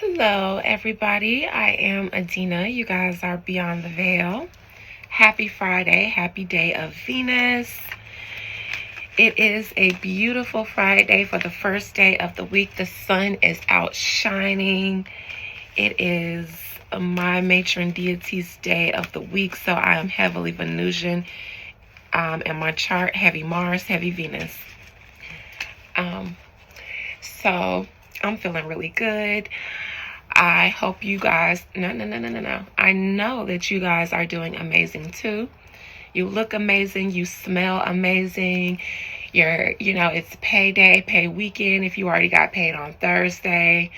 Hello, everybody. I am Adina. You guys are Beyond the Veil. Happy Friday. Happy day of Venus. It is a beautiful Friday for the first day of the week. The sun is out shining. It is my matron deity's day of the week, so I am heavily Venusian. In my chart, heavy Mars, heavy Venus. So I'm feeling really good. I hope you guys, no. I know that you guys are doing amazing too. You look amazing. You smell amazing. It's payday, pay weekend if you already got paid on Thursday.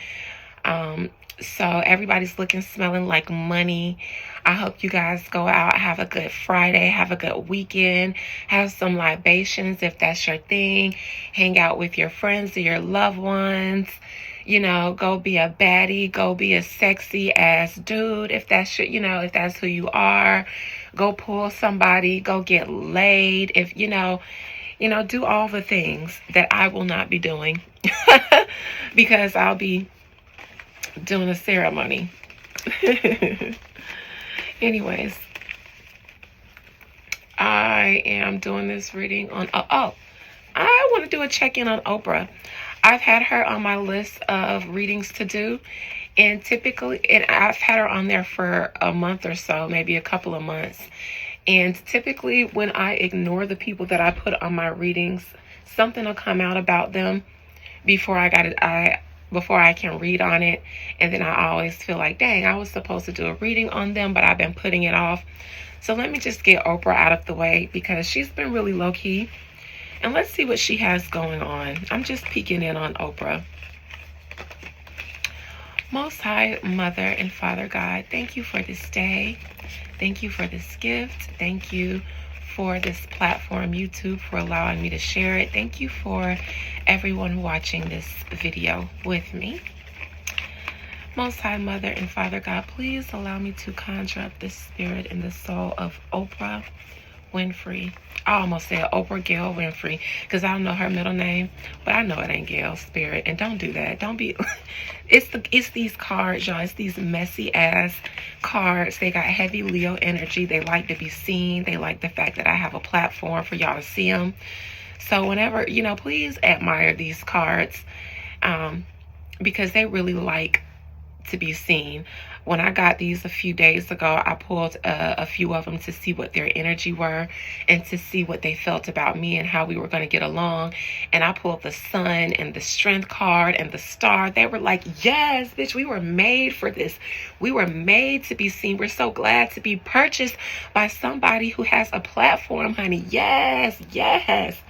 So everybody's looking, smelling like money. I hope you guys go out, have a good Friday, have a good weekend, have some libations if that's your thing. Hang out with your friends or your loved ones. Go be a baddie, go be a sexy ass dude if that's if that's who you are. Go pull somebody, go get laid. If do all the things that I will not be doing because I'll be doing a ceremony. Anyways, I am doing this reading on I want to do a check-in on Oprah. I've had her on my list of readings to do, and I've had her on there for a month or so, maybe a couple of months. And typically when I ignore the people that I put on my readings, something will come out about them before I can read on it. And then I always feel like, dang, I was supposed to do a reading on them, but I've been putting it off. So let me just get Oprah out of the way because she's been really low-key. And let's see what she has going on. I'm just peeking in on Oprah. Most High Mother and Father God, thank you for this day. Thank you for this gift. Thank you for this platform, YouTube, for allowing me to share it. Thank you for everyone watching this video with me. Most High Mother and Father God, please allow me to conjure up the spirit and the soul of Oprah Winfrey. I almost said Oprah Gail Winfrey because I don't know her middle name, but I know it ain't Gail Spirit. And don't do that. Don't be. It's these cards, y'all. It's these messy ass cards. They got heavy Leo energy. They like to be seen. They like the fact that I have a platform for y'all to see them. So whenever please admire these cards, because they really like to be seen. When I got these a few days ago, I pulled a few of them to see what their energy were and to see what they felt about me and how we were going to get along. And I pulled the sun and the strength card and the star. They were like, yes, bitch, we were made for this. We were made to be seen. We're so glad to be purchased by somebody who has a platform, honey. Yes, yes.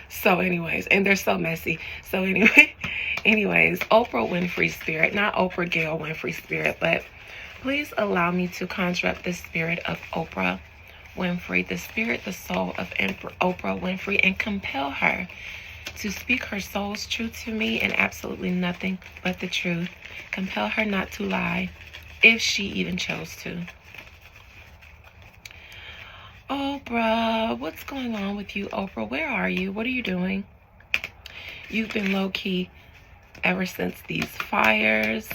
So anyways, and they're so messy. So anyways, Oprah Winfrey Spirit, not Oprah Gail Winfrey Spirit, but please allow me to conjure up the spirit of Oprah Winfrey, the spirit, the soul of Oprah Winfrey, and compel her to speak her soul's truth to me and absolutely nothing but the truth. Compel her not to lie, if she even chose to. Oprah, what's going on with you, Oprah? Where are you? What are you doing? You've been low-key ever since these fires.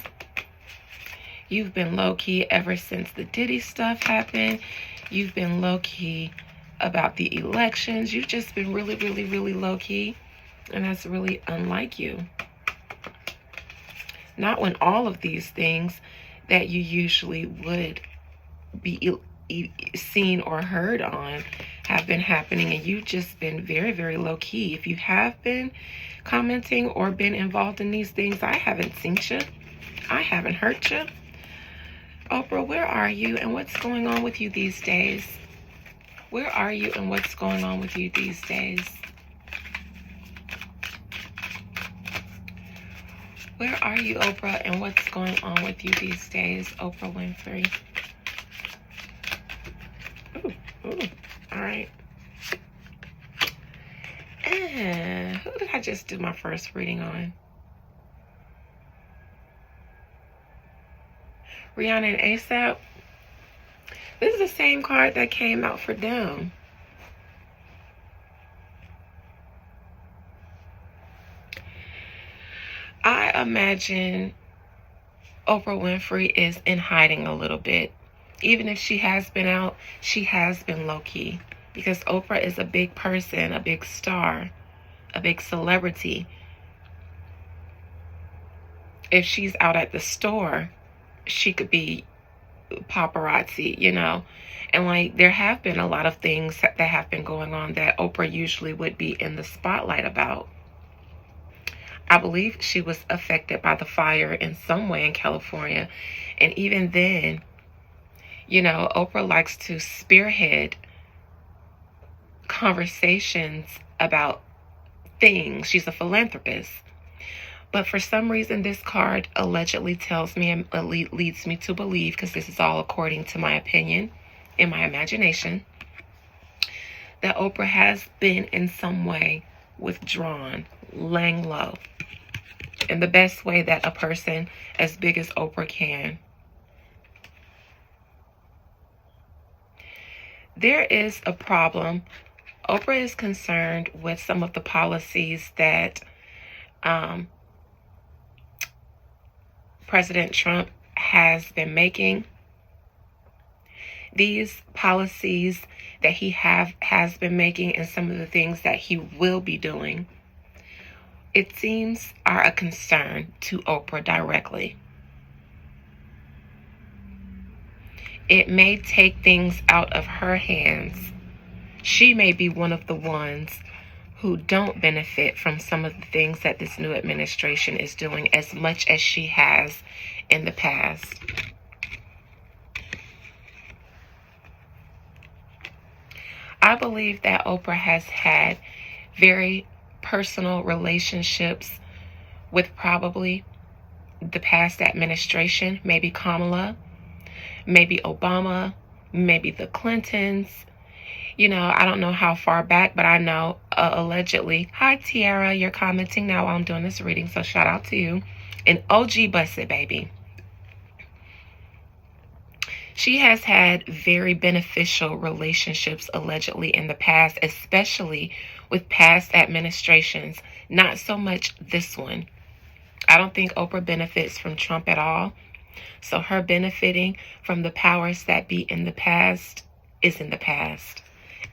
You've been low-key ever since the Diddy stuff happened. You've been low-key about the elections. You've just been really, really, really low-key. And that's really unlike you. Not when all of these things that you usually would be seen or heard on have been happening, and you've just been very, very low-key. If you have been commenting or been involved in these things, I haven't seen you. I haven't hurt you. Oprah, where are you and what's going on with you these days? Where are you and what's going on with you these days? Where are you, Oprah, and what's going on with you these days, Oprah Winfrey? Ooh, all right. And who did I just do my first reading on? Rihanna and ASAP. This is the same card that came out for them. I imagine Oprah Winfrey is in hiding a little bit. Even if she has been out, she has been low-key. Because Oprah is a big person, a big star, a big celebrity. If she's out at the store, she could be paparazzi, you know. And like, there have been a lot of things that have been going on that Oprah usually would be in the spotlight about. I believe she was affected by the fire in some way in California. And even then, you know, Oprah likes to spearhead conversations about things. She's a philanthropist. But for some reason, this card allegedly tells me and leads me to believe, because this is all according to my opinion, in my imagination, that Oprah has been in some way withdrawn, laying low, in the best way that a person as big as Oprah can. There is a problem. Oprah is concerned with some of the policies that President Trump has been making. These policies that he has been making and some of the things that he will be doing, it seems, are a concern to Oprah directly. It may take things out of her hands. She may be one of the ones who don't benefit from some of the things that this new administration is doing as much as she has in the past. I believe that Oprah has had very personal relationships with probably the past administration, maybe Kamala, maybe Obama, maybe the Clintons. You know, I don't know how far back, but I know allegedly. Hi, Tiara, you're commenting now while I'm doing this reading, so shout out to you. And OG Busted, baby. She has had very beneficial relationships allegedly in the past, especially with past administrations. Not so much this one. I don't think Oprah benefits from Trump at all. So her benefiting from the powers that be in the past is in the past.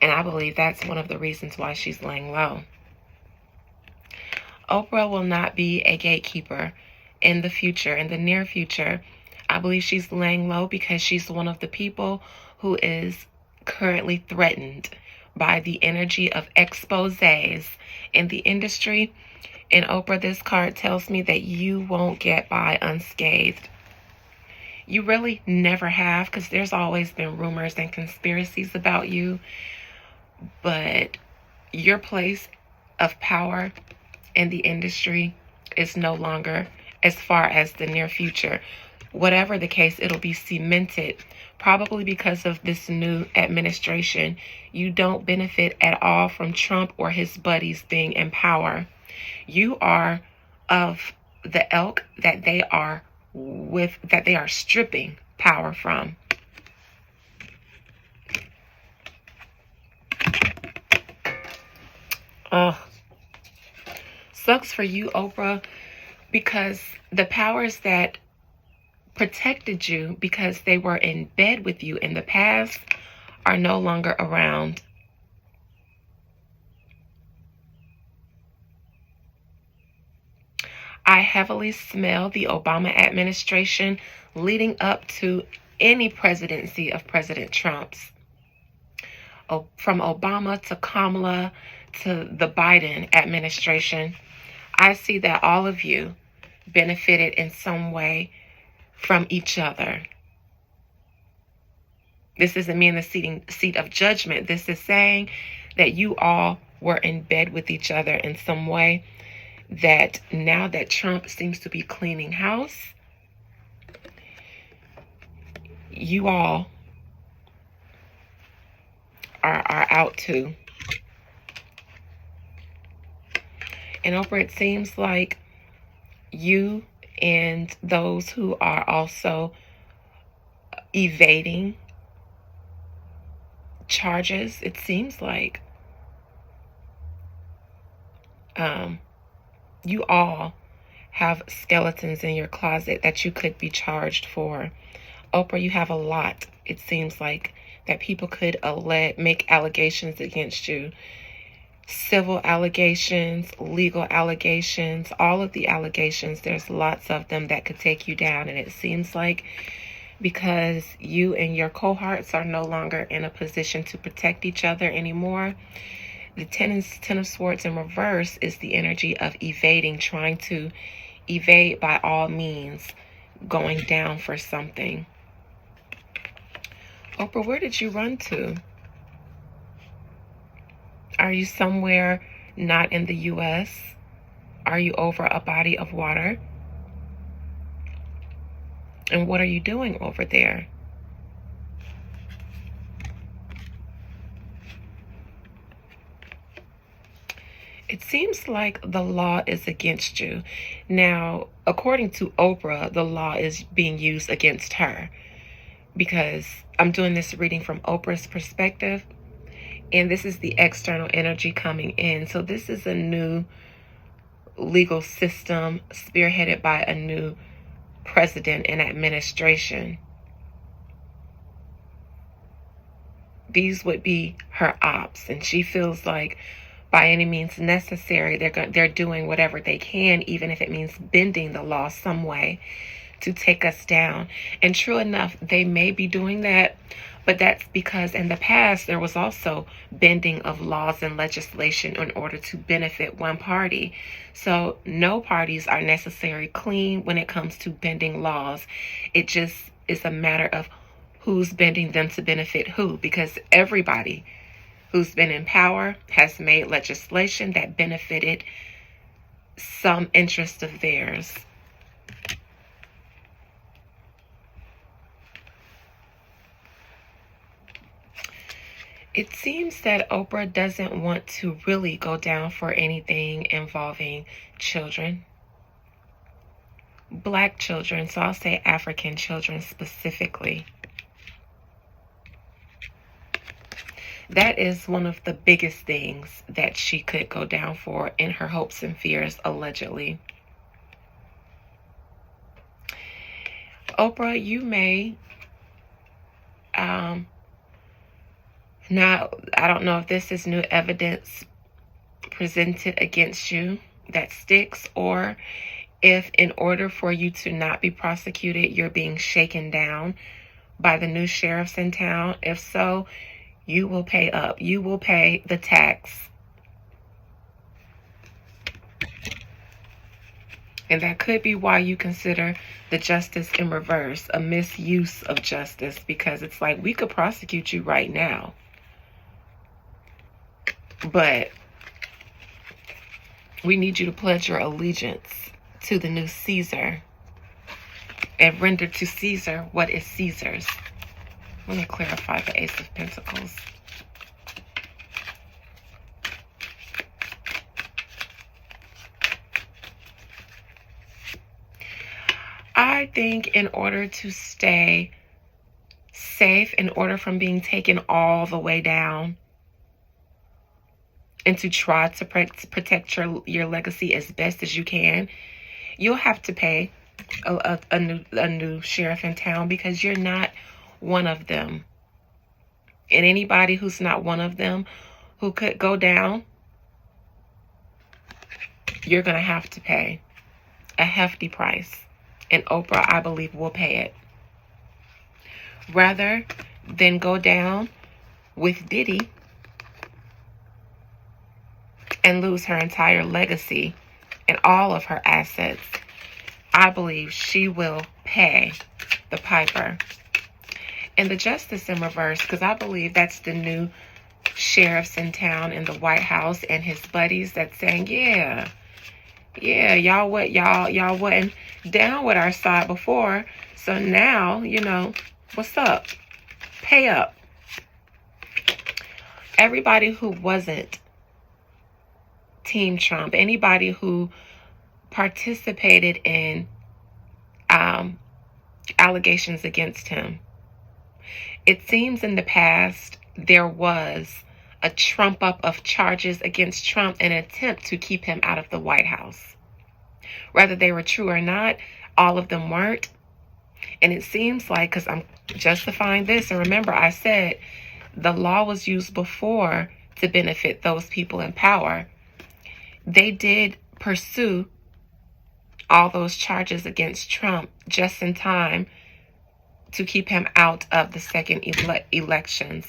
And I believe that's one of the reasons why she's laying low. Oprah will not be a gatekeeper in the future, in the near future. I believe she's laying low because she's one of the people who is currently threatened by the energy of exposés in the industry. And Oprah, this card tells me that you won't get by unscathed. You really never have, because there's always been rumors and conspiracies about you. But your place of power in the industry is no longer, as far as the near future. Whatever the case, it'll be cemented, probably because of this new administration. You don't benefit at all from Trump or his buddies being in power. You are of the ilk that they are stripping power from. Sucks for you, Oprah, because the powers that protected you because they were in bed with you in the past are no longer around. I heavily smell the Obama administration leading up to any presidency of President Trump's. From Obama to Kamala to the Biden administration, I see that all of you benefited in some way from each other. This isn't me in the seat of judgment. This is saying that you all were in bed with each other in some way, that now that Trump seems to be cleaning house, you all are out too. And Oprah, it seems like you and those who are also evading charges, it seems like you all have skeletons in your closet that you could be charged for. Oprah, you have a lot. It seems like that people could make allegations against you. Civil allegations, legal allegations, all of the allegations, there's lots of them that could take you down. And it seems like because you and your cohorts are no longer in a position to protect each other anymore, the Ten of Swords in reverse is the energy of evading, trying to evade by all means, going down for something. Oprah, where did you run to? Are you somewhere not in the U.S.? Are you over a body of water? And what are you doing over there? It seems like the law is against you. Now, according to Oprah, the law is being used against her, because I'm doing this reading from Oprah's perspective, and this is the external energy coming in. So this is a new legal system spearheaded by a new president and administration. These would be her ops, and she feels like by any means necessary, they're doing whatever they can, even if it means bending the law some way to take us down. And true enough, they may be doing that, but that's because in the past there was also bending of laws and legislation in order to benefit one party. So no parties are necessarily clean when it comes to bending laws. It just is a matter of who's bending them to benefit who, because everybody who's been in power has made legislation that benefited some interest of theirs. It seems that Oprah doesn't want to really go down for anything involving children. Black children, so I'll say African children specifically. That is one of the biggest things that she could go down for in her hopes and fears, allegedly. Oprah, you may, now, I don't know if this is new evidence presented against you that sticks, or if in order for you to not be prosecuted, you're being shaken down by the new sheriffs in town. If so, you will pay up. You will pay the tax. And that could be why you consider the justice in reverse a misuse of justice, because it's like, we could prosecute you right now, but we need you to pledge your allegiance to the new Caesar and render to Caesar what is Caesar's. Let me clarify the Ace of Pentacles. I think in order to stay safe, in order from being taken all the way down, and to try to protect your legacy as best as you can, you'll have to pay a new sheriff in town, because you're not one of them. And anybody who's not one of them who could go down, you're going to have to pay a hefty price. And Oprah, I believe, will pay it. Rather than go down with Diddy and lose her entire legacy and all of her assets, I believe she will pay the piper. And the justice in reverse, because I believe that's the new sheriffs in town in the White House and his buddies that's saying, yeah, y'all wasn't down with our side before, so now, what's up? Pay up. Everybody who wasn't Team Trump, anybody who participated in allegations against him. It seems in the past there was a trump up of charges against Trump in an attempt to keep him out of the White House. Whether they were true or not, all of them weren't. And it seems like, because I'm justifying this, and remember I said the law was used before to benefit those people in power. They did pursue all those charges against Trump just in time to keep him out of the second elections.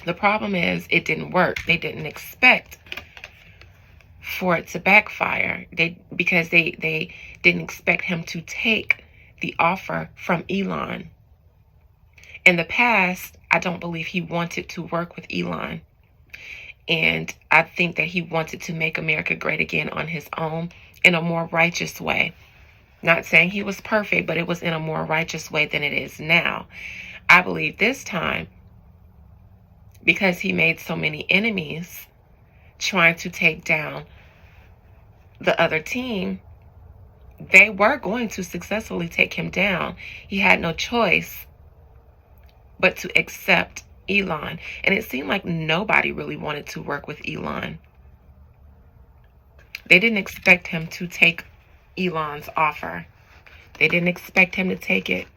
The problem is it didn't work. They didn't expect for it to backfire. Because they didn't expect him to take the offer from Elon. In the past, I don't believe he wanted to work with Elon. And I think that he wanted to make America great again on his own in a more righteous way. Not saying he was perfect, but it was in a more righteous way than it is now. I believe this time, because he made so many enemies trying to take down the other team, they were going to successfully take him down. He had no choice but to accept Elon. And it seemed like nobody really wanted to work with Elon. They didn't expect him to take Elon's offer. They didn't expect him to take it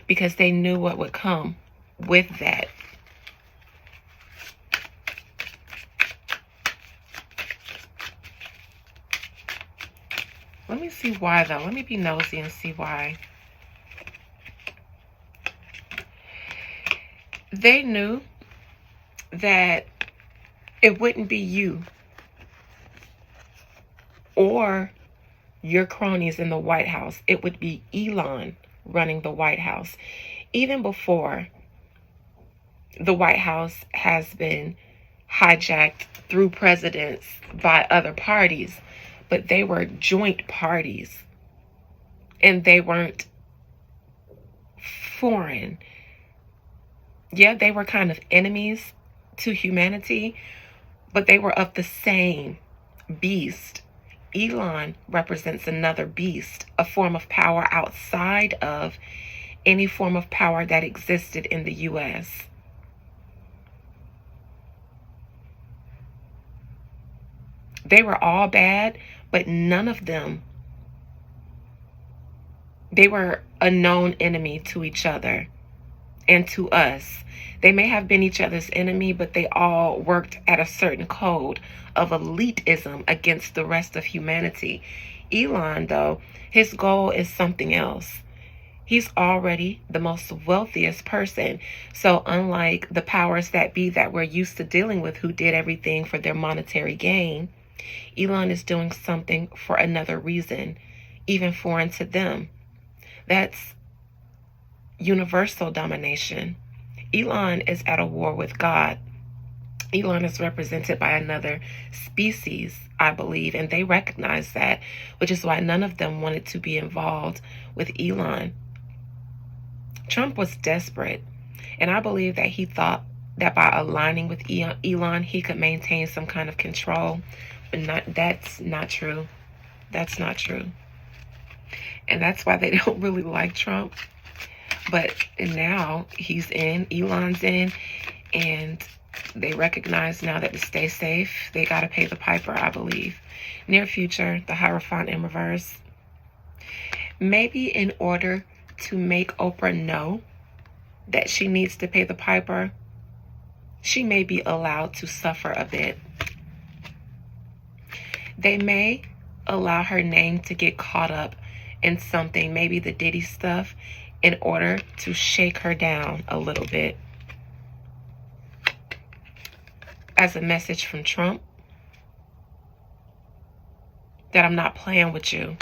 because they knew what would come with that. Let me see why, though. Let me be nosy and see why. They knew that it wouldn't be you or your cronies in the White House. It would be Elon running the White House. Even before the White House has been hijacked through presidents by other parties, but they were joint parties and they weren't foreign. Yeah, they were kind of enemies to humanity, but they were of the same beast. Elon represents another beast, a form of power outside of any form of power that existed in the U.S. They were all bad, but none of them, they were a known enemy to each other and to us. They may have been each other's enemy, but they all worked at a certain code of elitism against the rest of humanity. Elon, though, his goal is something else. He's already the most wealthiest person. So unlike the powers that be that we're used to dealing with, who did everything for their monetary gain, Elon is doing something for another reason, even foreign to them. That's universal domination. Elon is at a war with God. Elon is represented by another species, I believe, and they recognize that, which is why none of them wanted to be involved with Elon. Trump was desperate, and I believe that he thought that by aligning with Elon, he could maintain some kind of control, but that's not true. That's not true. And that's why they don't really like Trump. But now he's in, Elon's in, and they recognize now that to stay safe, they got to pay the piper, I believe. Near future, the Hierophant in reverse. Maybe in order to make Oprah know that she needs to pay the piper, she may be allowed to suffer a bit. They may allow her name to get caught up in something, maybe the Diddy stuff, in order to shake her down a little bit. As a message from Trump that I'm not playing with you.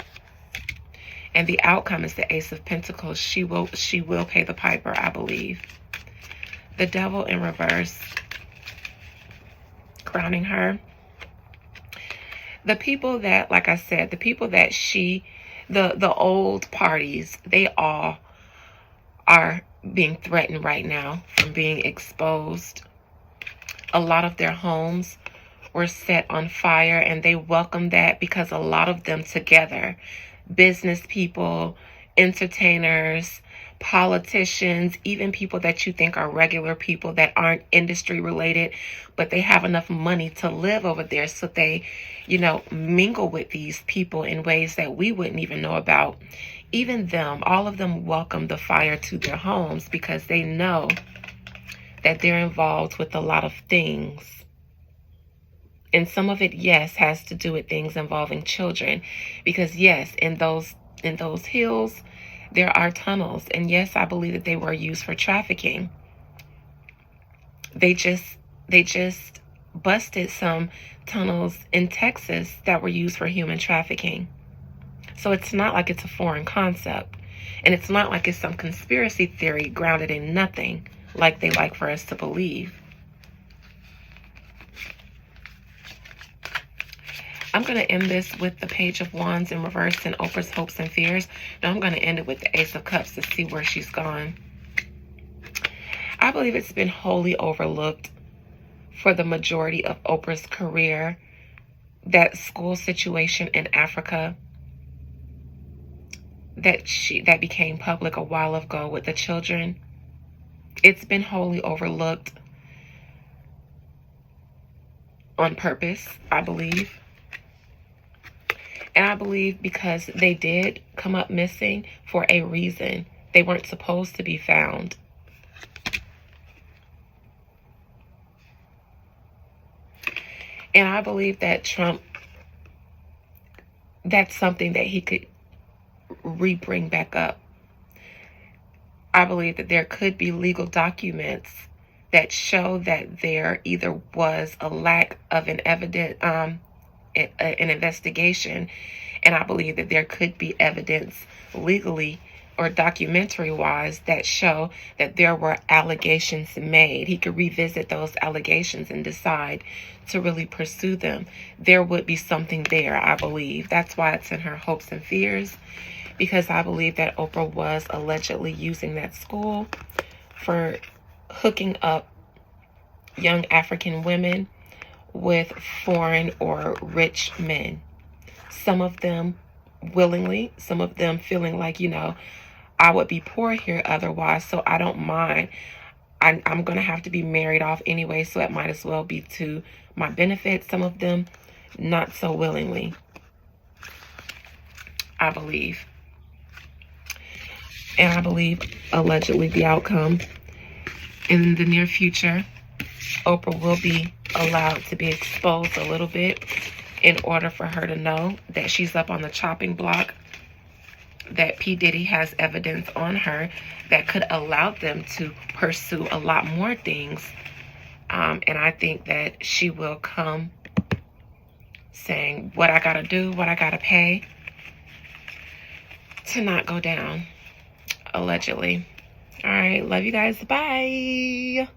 And the outcome is the Ace of Pentacles. She will pay the piper, I believe. The Devil in reverse, crowning her. The people that, like I said, the people that the old parties, they all are being threatened right now from being exposed. A lot of their homes were set on fire, and they welcome that because a lot of them together, business people, entertainers, politicians, even people that you think are regular people that aren't industry related, but they have enough money to live over there. So they, mingle with these people in ways that we wouldn't even know about. Even them, all of them welcome the fire to their homes because they know that they're involved with a lot of things. And some of it, yes, has to do with things involving children. Because yes, in those hills, there are tunnels. And yes, I believe that they were used for trafficking. They just busted some tunnels in Texas that were used for human trafficking. So it's not like it's a foreign concept. And it's not like it's some conspiracy theory grounded in nothing like they like for us to believe. I'm going to end this with the Page of Wands in reverse and Oprah's hopes and fears. Now I'm going to end it with the Ace of Cups to see where she's gone. I believe it's been wholly overlooked for the majority of Oprah's career, that school situation in Africa that became public a while ago with the children. It's been wholly overlooked on purpose, I believe. And I believe because they did come up missing for a reason. They weren't supposed to be found. And I believe that Trump, that's something that he could bring back up. I believe that there could be legal documents that show that there either was a lack of an investigation, and I believe that there could be evidence legally or documentary wise that show that there were allegations made. He could revisit those allegations and decide to really pursue them. There would be something there, I believe. That's why it's in her hopes and fears, because I believe that Oprah was allegedly using that school for hooking up young African women with foreign or rich men. Some of them willingly, some of them feeling like, I would be poor here otherwise, so I don't mind. I'm going to have to be married off anyway, so it might as well be to my benefit. Some of them not so willingly, I believe. And I believe allegedly the outcome in the near future, Oprah will be allowed to be exposed a little bit in order for her to know that she's up on the chopping block, that P. Diddy has evidence on her that could allow them to pursue a lot more things. And I think that she will come saying what I got to do, what I got to pay to not go down, allegedly. All right. Love you guys. Bye.